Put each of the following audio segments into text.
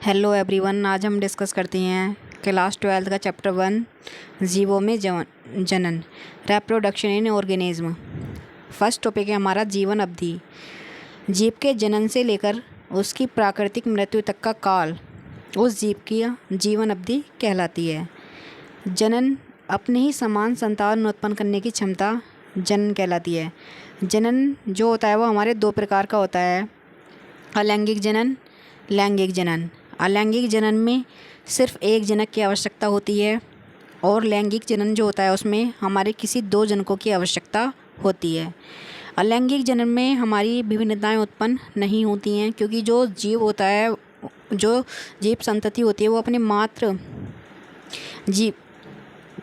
Hello everyone. आज हम discuss करते हैं क्लास 12 का चैप्टर 1 जीवों में जनन reproduction in organism. First topic है हमारा जीवन अवधि। जीव के जनन से लेकर उसकी प्राकृतिक मृत्यु तक का काल उस जीव की जीवन अवधि कहलाती है। जनन अपने ही समान संतान उत्पन्न करने की क्षमता जनन कहलाती है। जनन जो होता है वो हमारे दो प्रकार का होता है, अलैंगिक जनन, लैंगिक जनन। अलैंगिक जनन में सिर्फ एक जनक की आवश्यकता होती है और लैंगिक जनन जो होता है उसमें हमारे किसी दो जनकों की आवश्यकता होती है। अलैंगिक जनन में हमारी विभिन्नताएं उत्पन्न नहीं होती हैं, क्योंकि जो जीव होता है, जो जीव संतति होती है, वो अपने मात्र जीव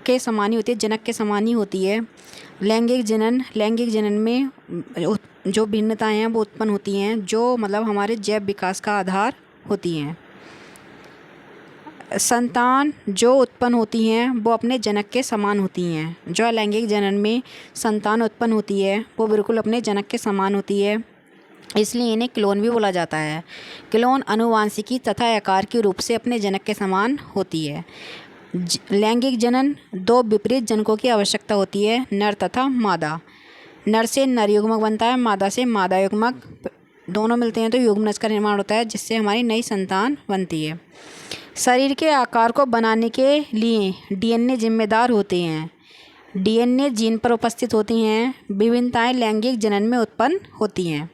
के समान ही होती है, जनक के समान ही होती है। लैंगिक जनन में जो भिन्नताएं हैं वो उत्पन्न होती हैं, जो मतलब हमारे जैव विकास का आधार होती हैं। संतान जो उत्पन्न होती हैं वो अपने जनक के समान होती हैं। जो अलैंगिक जनन में संतान उत्पन्न होती है वो बिल्कुल अपने जनक के समान होती है, इसलिए इन्हें क्लोन भी बोला जाता है। क्लोन आनुवांशिकी तथा आकार के रूप से अपने जनक के समान होती है। लैंगिक जनन दो विपरीत जनकों की आवश्यकता होती है, नर तथा मादा। नर से नर युग्मक बनता है, मादा से मादा युग्मक, दोनों मिलते हैं तो युग्मनज का निर्माण होता है, जिससे हमारी नई संतान बनती है। शरीर के आकार को बनाने के लिए डीएनए जिम्मेदार होते हैं। डीएनए जीन पर उपस्थित होती हैं। विभिन्नताएं लैंगिक जनन में उत्पन्न होती हैं।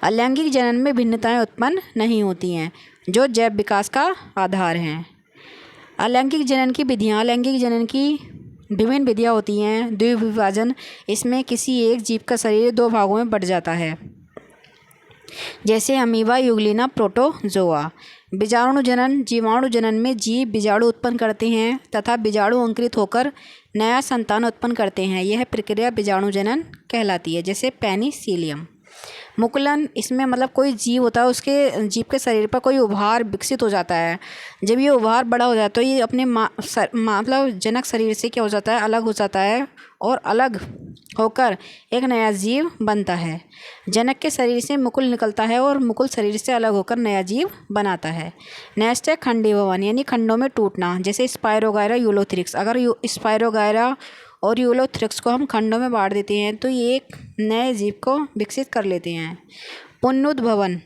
अलैंगिक जनन में भिन्नताएं उत्पन्न नहीं होती हैं, जो जैव विकास का आधार हैं। अलैंगिक जनन की विधियाँ। अलैंगिक जनन की विभिन्न विधियाँ होती हैं। द्विविभाजन, इसमें किसी एक जीव का शरीर दो भागों में बंट जाता है, जैसे अमीबा, यूग्लिना, प्रोटोजोआ। बीजाणु जनन। जीवाणु जनन में जीव बीजाणु उत्पन्न करते हैं तथा बीजाणु अंकुरित होकर नया संतान उत्पन्न करते हैं। यह प्रक्रिया बीजाणु जनन कहलाती है, जैसे पेनिसिलियम। मुकुलन, इसमें मतलब कोई जीव होता है, उसके जीव के शरीर पर कोई उभार विकसित हो जाता है। जब ये उभार बड़ा हो जाता है तो ये अपने मतलब जनक शरीर से क्या हो जाता है, अलग हो जाता है और अलग होकर एक नया जीव बनता है। जनक के शरीर से मुकुल निकलता है और मुकुल शरीर से अलग होकर नया जीव बनाता है। नेक्स्ट है खंडीभवन, यानी खंडों में टूटना, जैसे स्पायरोगायरा, यूलोथ्रिक्स। अगर स्पायरोगायरा और यूलोथ्रिक्स को हम खंडों में बांट देते हैं तो ये एक नए जीव को विकसित कर लेते हैं। पुनरुद्भवन,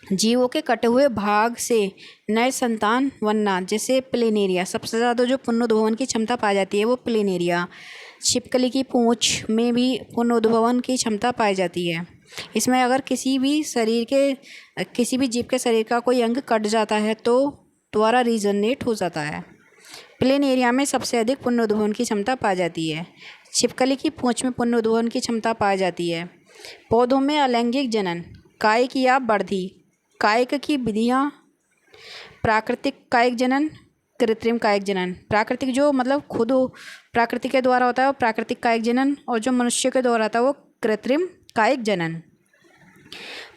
जीवों के कटे हुए भाग से नए संतान बनना, जैसे प्लेनेरिया। सबसे ज़्यादा जो पुनरुद्भवन की क्षमता पाई जाती है वो प्लेनेरिया। छिपकली की पूंछ में भी पुनरुद्भवन की क्षमता पाई जाती है। इसमें अगर किसी भी जीव के शरीर का कोई अंग कट जाता है तो दोबारा रीजनरेट हो जाता है। प्लेन एरिया में सबसे अधिक पुनरुद्भवन की क्षमता पाई जाती है। छिपकली की पूंछ में पुनरुद्भवन की क्षमता पाई जाती है। पौधों में अलैंगिक जनन। कायिक या बढ़ती। कायिक की विधियाँ। प्राकृतिक कायिक जनन, कृत्रिम कायिक जनन। प्राकृतिक जो मतलब खुद प्राकृतिक के द्वारा होता है वो प्राकृतिक कायिक जनन, और जो मनुष्य के द्वारा होता है वो कृत्रिम कायिक जनन।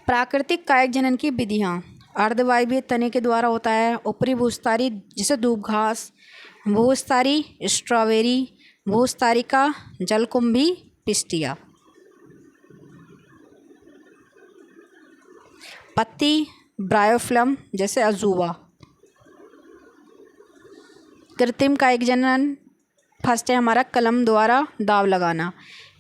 प्राकृतिक कायिक जनन की विधियाँ। अर्धवायवीय तने के द्वारा होता है। ऊपरी भूस्तारी, जैसे दूब घास। भूस्तारी स्ट्रॉबेरी, भूस्तारिका जलकुंभी, पिस्टिया। पत्ती ब्रायोफ्लम, जैसे अजूबा। कृत्रिम कायिक जनन। फर्स्ट है हमारा कलम द्वारा दाव लगाना।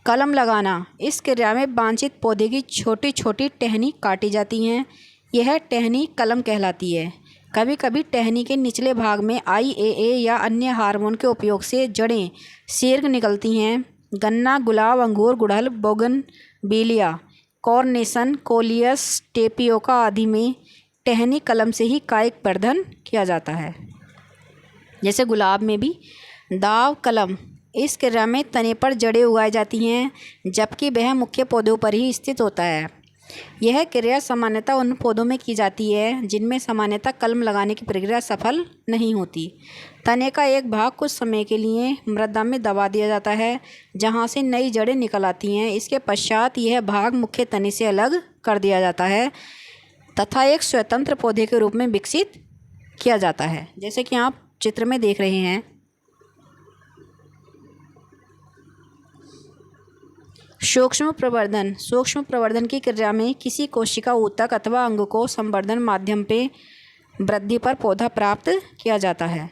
कलम लगाना, इस क्रिया में वांछित पौधे की छोटी छोटी टहनी काटी जाती हैं। यह टहनी कलम कहलाती है। कभी कभी टहनी के निचले भाग में IAA या अन्य हार्मोन के उपयोग से जड़ें शीर्घ निकलती हैं। गन्ना, गुलाब, अंगूर, गुड़हल, बोगनविलिया, कॉर्नेशन, कोलियस, टेपियोका आदि में टहनी कलम से ही कायिक वर्धन किया जाता है। जैसे गुलाब में भी दाव कलम, इस क्रिया में तने पर जड़ें उगाई जाती हैं, जबकि वह मुख्य पौधों पर ही स्थित होता है। यह क्रिया सामान्यतः उन पौधों में की जाती है जिनमें सामान्यतः कलम लगाने की प्रक्रिया सफल नहीं होती। तने का एक भाग कुछ समय के लिए मृदा में दबा दिया जाता है, जहां से नई जड़ें निकल आती हैं। इसके पश्चात यह भाग मुख्य तने से अलग कर दिया जाता है तथा एक स्वतंत्र पौधे के रूप में विकसित किया जाता है, जैसे कि आप चित्र में देख रहे हैं। सूक्ष्म प्रवर्धन की क्रिया में किसी कोशिका ऊतक अथवा अंग को संवर्धन माध्यम पे वृद्धि पर पौधा प्राप्त किया जाता है।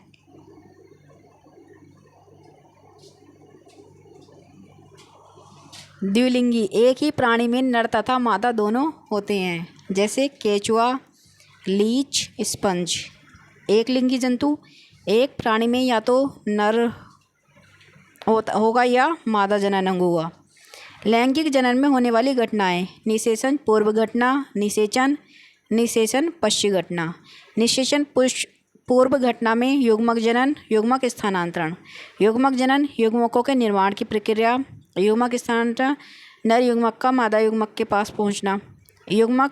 द्विलिंगी, एक ही प्राणी में नर तथा मादा दोनों होते हैं, जैसे केचुआ, लीच, स्पंज। एक लिंगी जंतु, एक प्राणी में या तो नर होगा या मादा जनन अंग होगा। लैंगिक जनन में होने वाली घटनाएं: निषेचन पूर्व घटना, निषेचन पश्चिम घटना। निषेचन पूर्व घटना में युग्मक जनन, युग्मक स्थानांतरण। युग्मक जनन, युग्मकों के निर्माण की प्रक्रिया। युग्मक स्थानांतरण, नर युग्मक का मादा युग्मक के पास पहुंचना। युग्मक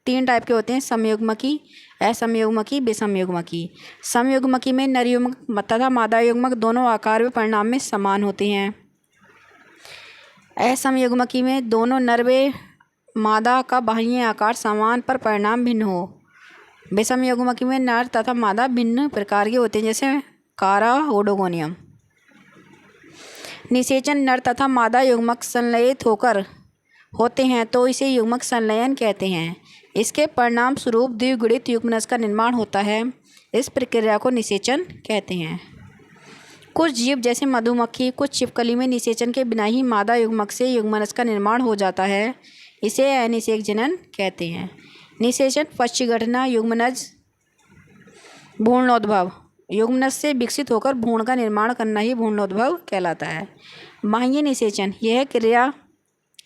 3 टाइप के होते हैं: समयुग्मकी, असमयुग्मकी, विषमयुग्मकी। समयुग्मकी में नर युग्मक तथा मादा युग्मक दोनों आकार व परिणाम में समान होते हैं। असमयुग्मकी में दोनों नर व मादा का बाह्य आकार समान पर परिणाम भिन्न हो। विषमयुग्मकी में नर तथा मादा भिन्न प्रकार के होते हैं, जैसे कारा, ओडोगोनियम। निषेचन, नर तथा मादा युग्मक संलयित होते हैं तो इसे युग्मक संलयन कहते हैं। इसके परिणाम स्वरूप द्विगुणित युग्मनज का निर्माण होता है। इस प्रक्रिया को निषेचन कहते हैं। कुछ जीव जैसे मधुमक्खी, कुछ छिपकली में निषेचन के बिना ही मादा युग्मक से युग्मनज का निर्माण हो जाता है। इसे अनिषेक जनन कहते हैं। निषेचन पश्चिम घटना, युग्मनज भ्रूणोद्भव। युग्मनज से विकसित होकर भ्रूण का निर्माण करना ही भ्रूणोद्भव कहलाता है। बाह्य निषेचन, यह क्रिया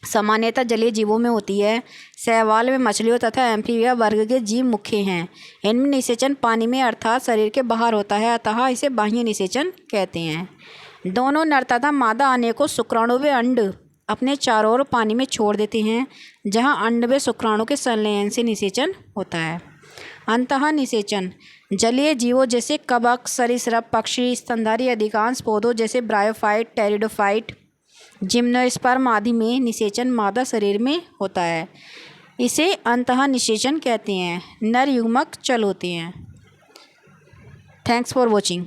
सामान्यतः जलीय जीवों में होती है। शैवाल में मछलियों तथा एम्फीबिया वर्ग के जीव मुख्य हैं। इनमें निषेचन पानी में अर्थात शरीर के बाहर होता है, अतः इसे बाह्य निषेचन कहते हैं। दोनों नर तथा मादा अनेकों शुक्राणु व अंड अपने चारों ओर पानी में छोड़ देते हैं, जहाँ अंड व शुक्राणु के संलयन से निषेचन होता है। अंतः निषेचन जलीय जीवों जैसे कवक, सरीसृप, पक्षी, स्तनधारी, अधिकांश पौधों जैसे ब्रायोफाइट, टेरिडोफाइट, जिम्नोस्पर्म आदि में निषेचन मादा शरीर में होता है। इसे अंतः निषेचन कहते हैं। नर युग्मक चल होते हैं। Thanks for watching.